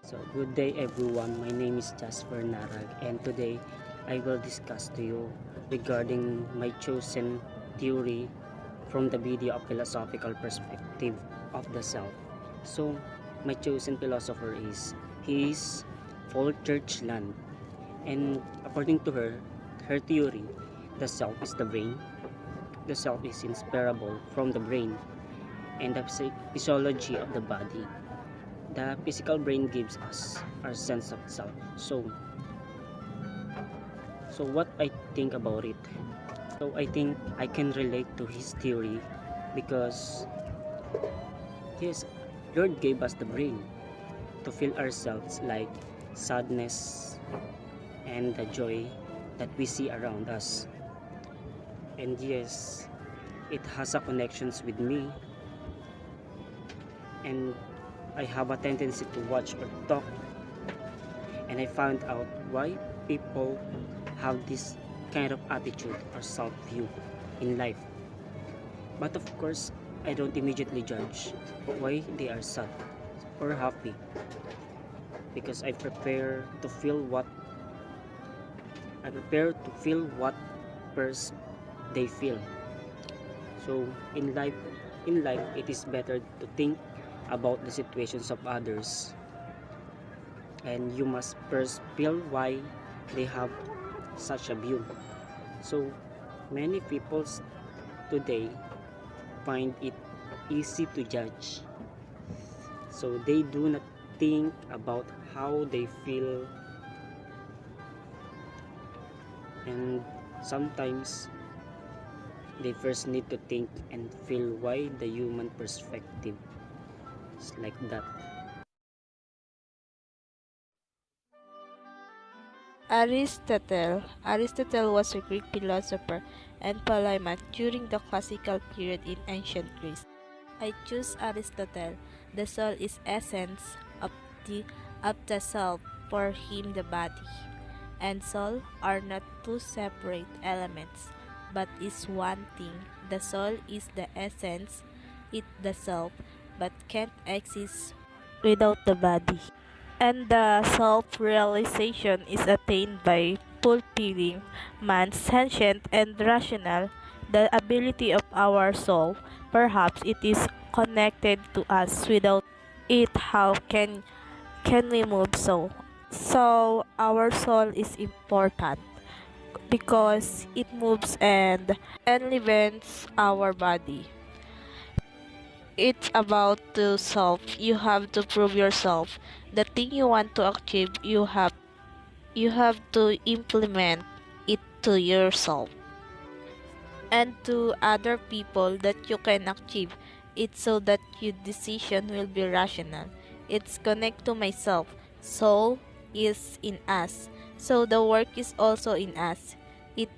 So good day everyone, my name is Jasper Narag and today I will discuss to you regarding my chosen theory from the video of philosophical perspective of the self. So my chosen philosopher he is Paul Churchland, and according to her theory, the self is the brain, the self is inseparable from the brain and the physiology of the body. The physical brain gives us our sense of self. So what I think about it. So I think I can relate to his theory because yes, Lord gave us the brain to feel ourselves like sadness and the joy that we see around us. And yes, it has a connections with me, and I have a tendency to watch or talk, and I found out why people have this kind of attitude or self-view in life. But of course, I don't immediately judge why they are sad or happy because I prepare to feel what first they feel. So in life it is better to think about the situations of others, and you must first feel why they have such a view. So many people today find it easy to judge. So they do not think about how they feel, and sometimes they first need to think and feel why the human perspective is like that. Aristotle was a Greek philosopher and polemat during the classical period in ancient Greece. I choose Aristotle. The soul is essence the of the self, for him the body and soul are not two separate elements, but is one thing. The soul is the essence, it the self, but can't exist without the body. And the self-realization is attained by fulfilling man's sentient and rational, the ability of our soul. Perhaps it is connected to us. Without it, how can we move so? So our soul is important because it moves and enlivens our body. It's about to self. You have to prove yourself. The thing you want to achieve, you have to implement it to yourself and to other people that you can achieve it so that your decision will be rational. It's connect to myself. Soul is in us. So the work is also in us. It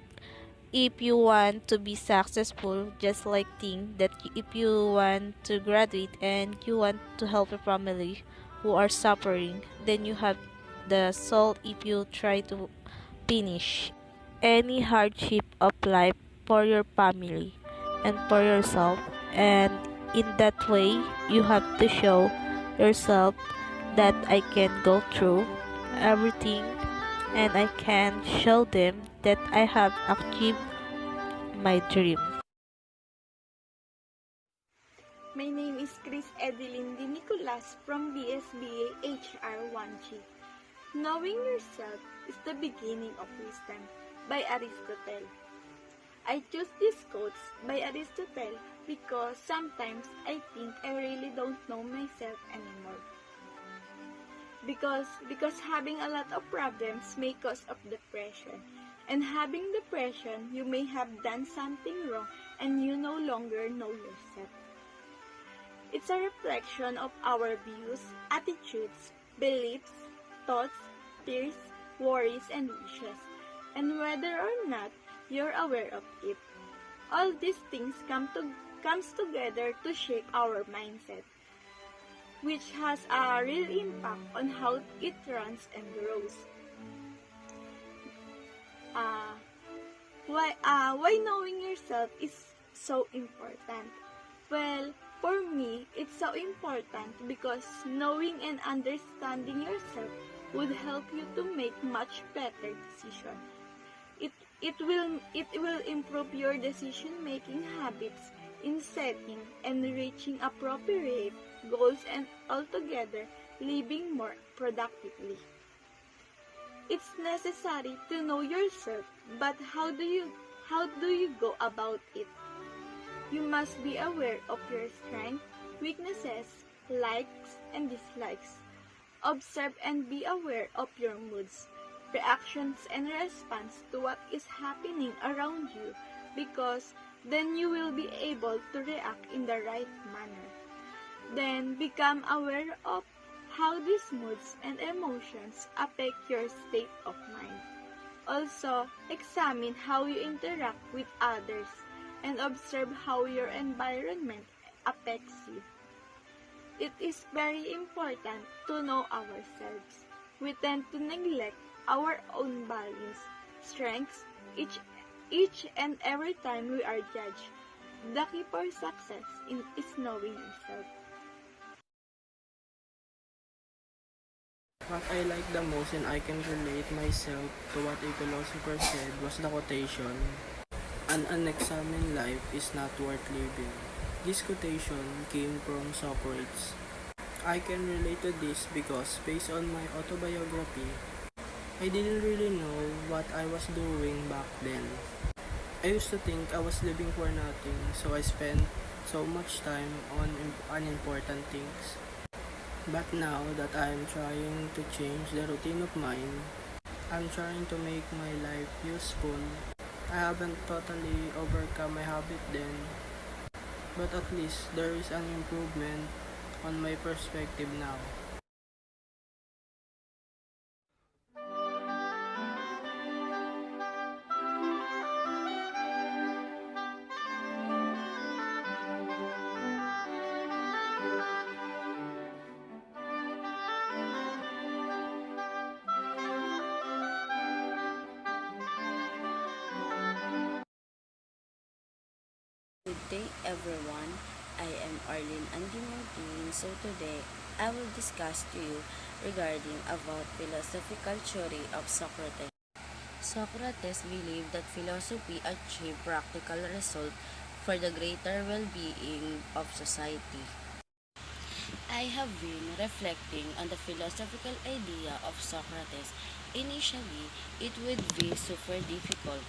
if you want to be successful, just like think that if you want to graduate and you want to help your family who are suffering, then you have the soul if you try to finish any hardship of life for your family and for yourself, and in that way you have to show yourself that I can go through everything and I can show them that I have achieved my dream. My name is Chris Edeline Di Nicolas from BSBA HR 1G. Knowing yourself is the beginning of wisdom by Aristotle. I choose these quotes by Aristotle because sometimes I think I really don't know myself anymore. Because having a lot of problems may cause of depression. And having depression, you may have done something wrong and you no longer know yourself. It's a reflection of our views, attitudes, beliefs, thoughts, fears, worries, and wishes, and whether or not you're aware of it. All these things comes together to shape our mindset, which has a real impact on how it runs and grows. Uh, why knowing yourself is so important? Well, For me, it's so important because knowing and understanding yourself would help you to make much better decisions. It will improve your decision-making habits in setting and reaching appropriate goals and altogether living more productively. It's necessary to know yourself, but how do you go about it? You must be aware of your strengths, weaknesses, likes, and dislikes. Observe and be aware of your moods, reactions, and response to what is happening around you because then you will be able to react in the right manner. Then become aware of how these moods and emotions affect your state of mind. Also, examine how you interact with others and observe how your environment affects you. It is very important to know ourselves. We tend to neglect our own values, strengths, each and every time we are judged. The key for success is knowing yourself. What I like the most and I can relate myself to what a philosopher said was the quotation, "An unexamined life is not worth living." This quotation came from Socrates. I can relate to this because based on my autobiography, I didn't really know what I was doing back then. I used to think I was living for nothing, so I spent so much time on unimportant things. But now that I'm trying to change the routine of mine, I'm trying to make my life useful. I haven't totally overcome my habit then, but at least there is an improvement on my perspective now. Good day everyone, I am Arlene Andimontin. So today, I will discuss to you regarding about philosophical theory of Socrates. Socrates believed that philosophy achieved practical result for the greater well-being of society. I have been reflecting on the philosophical idea of Socrates. Initially, it would be super difficult.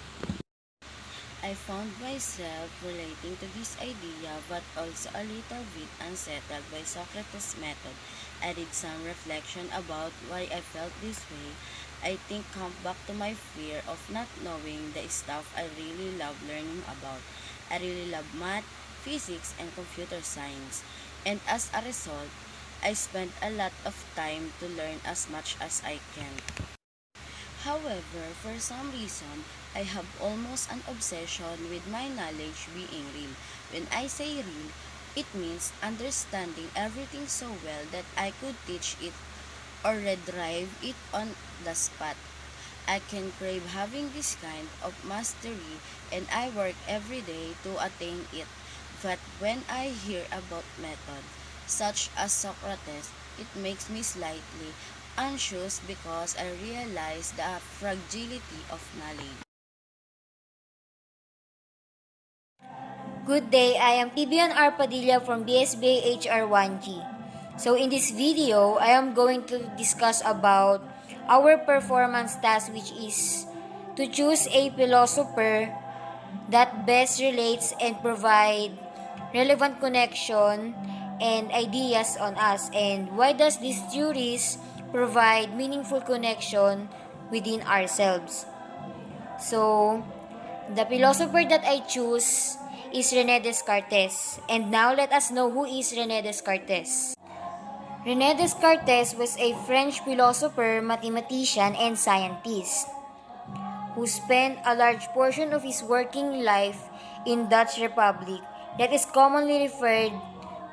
I found myself relating to this idea but also a little bit unsettled by Socrates' method. I did some reflection about why I felt this way. I think come back to my fear of not knowing the stuff I really love learning about. I really love math, physics, and computer science. And as a result, I spend a lot of time to learn as much as I can. However, for some reason, I have almost an obsession with my knowledge being real. When I say real, it means understanding everything so well that I could teach it or redrive it on the spot. I can crave having this kind of mastery and I work every day to attain it. But when I hear about methods, such as Socrates, it makes me slightly anxious because I realize the fragility of knowledge. Good day, I am Tibian R. Padilla from BSBA HR1G. So in this video, I am going to discuss about our performance task, which is to choose a philosopher that best relates and provide relevant connection and ideas on us, and why does these theories provide meaningful connection within ourselves. So the philosopher that I choose is René Descartes. And now let us know who is René Descartes. René Descartes was a French philosopher, mathematician, and scientist who spent a large portion of his working life in Dutch Republic that is commonly referred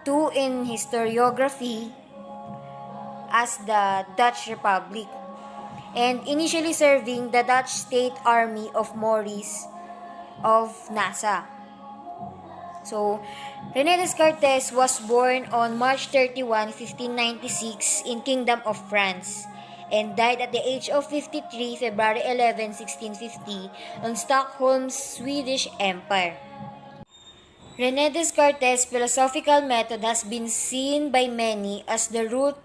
to in historiography as the Dutch Republic, and initially serving the Dutch State Army of Maurice of Nassau. So, Rene Descartes was born on March 31, 1596 in Kingdom of France and died at the age of 53, February 11, 1650 on Stockholm's Swedish Empire. Rene Descartes' philosophical method has been seen by many as the root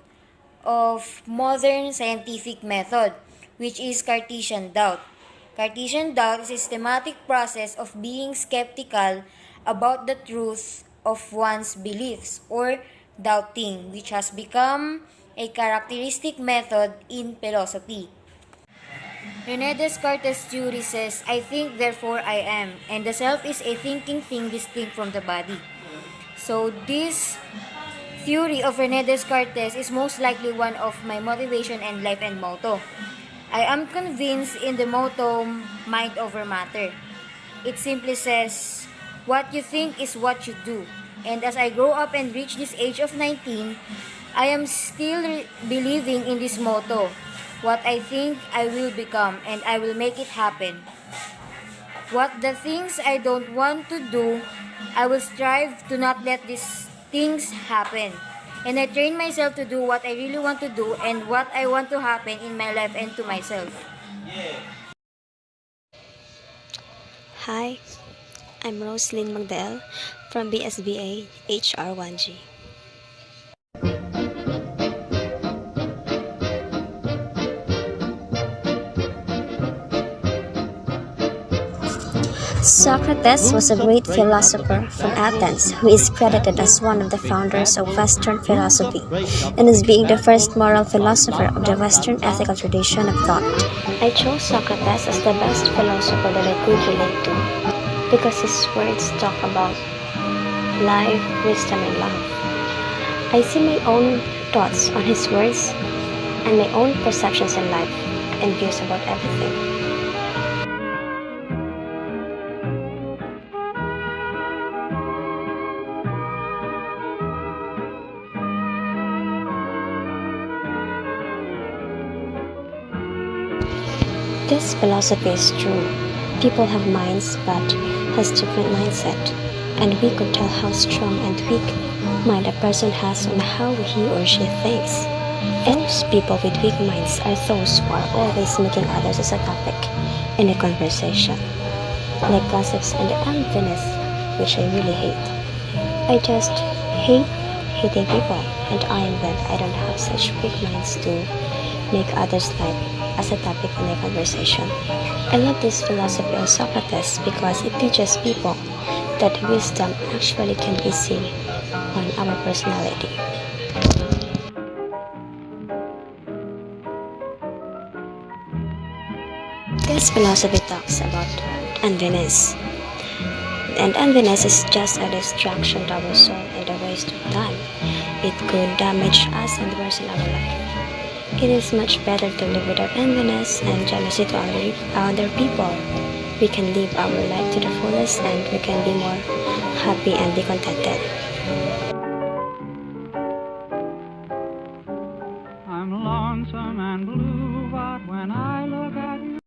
of modern scientific method, which is Cartesian doubt. Cartesian doubt is a systematic process of being skeptical about the truth of one's beliefs or doubting, which has become a characteristic method in philosophy. Rene Descartes' theory says, I think, therefore I am, and the self is a thinking thing distinct from the body. So this theory of Rene Descartes is most likely one of my motivation and life and motto. I am convinced in the motto, mind over matter. It simply says, what you think is what you do. And as I grow up and reach this age of 19, I am still believing in this motto. What I think, I will become, and I will make it happen. What the things I don't want to do, I will strive to not let these things happen. And I train myself to do what I really want to do and what I want to happen in my life and to myself. Hi, I'm Roslyn Magdal from BSBA HR1G. Socrates was a great philosopher from Athens who is credited as one of the founders of Western philosophy and as being the first moral philosopher of the Western ethical tradition of thought. I chose Socrates as the best philosopher that I could relate to because his words talk about life, wisdom, and love. I see my own thoughts on his words and my own perceptions in life and views about everything. This philosophy is true. People have minds but has different mindset, and we could tell how strong and weak mind a person has on how he or she thinks. Most people with weak minds are those who are always making others as a topic in a conversation, like gossips and enviness, which I really hate. I just hate hating people, and I am glad I don't have such weak minds to make others' life as a topic in a conversation. I love this philosophy of Socrates because it teaches people that wisdom actually can be seen on our personality. This philosophy talks about enviness. And enviness is just a distraction to our soul and a waste of time. It could damage us and worsen our life. It is much better to live without enviness and jealousy to other people. We can live our life to the fullest and we can be more happy and be contented. I'm lonesome and blue, but when I look at you,